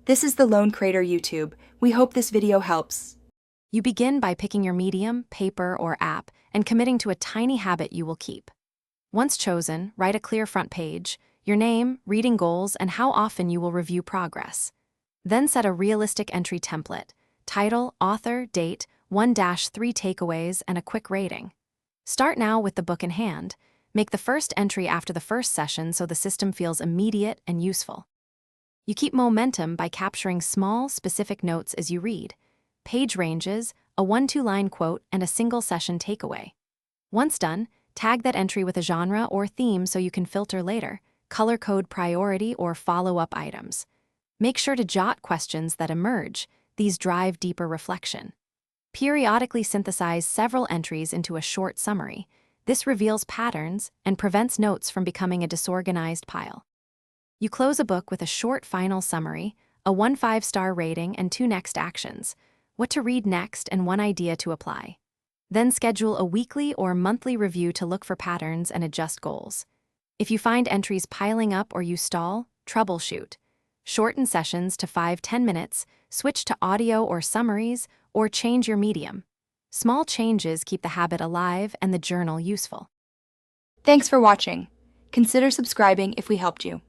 This is the Lone Creator YouTube. We hope this video helps. You begin by picking your medium, paper, or app and committing to a tiny habit you will keep. Once chosen, write a clear front page, your name, reading goals, and how often you will review progress. Then set a realistic entry template: title, author, date, 1-3 takeaways, and a quick rating. Start now with the book in hand. Make the first entry after the first session so the system feels immediate and useful. You keep momentum by capturing small, specific notes as you read: page ranges, a 1-2-line quote, and a single session takeaway. Once done, tag that entry with a genre or theme so you can filter later, color code priority, or follow-up items. Make sure to jot questions that emerge. These drive deeper reflection. Periodically synthesize several entries into a short summary. This reveals patterns and prevents notes from becoming a disorganized pile. You close a book with a short final summary, a 1 5-star rating, and 2 next actions, what to read next and 1 idea to apply. Then schedule a weekly or monthly review to look for patterns and adjust goals. If you find entries piling up or you stall, troubleshoot. Shorten sessions to 5-10 minutes, switch to audio or summaries, or change your medium. Small changes keep the habit alive and the journal useful. Thanks for watching. Consider subscribing if we helped you.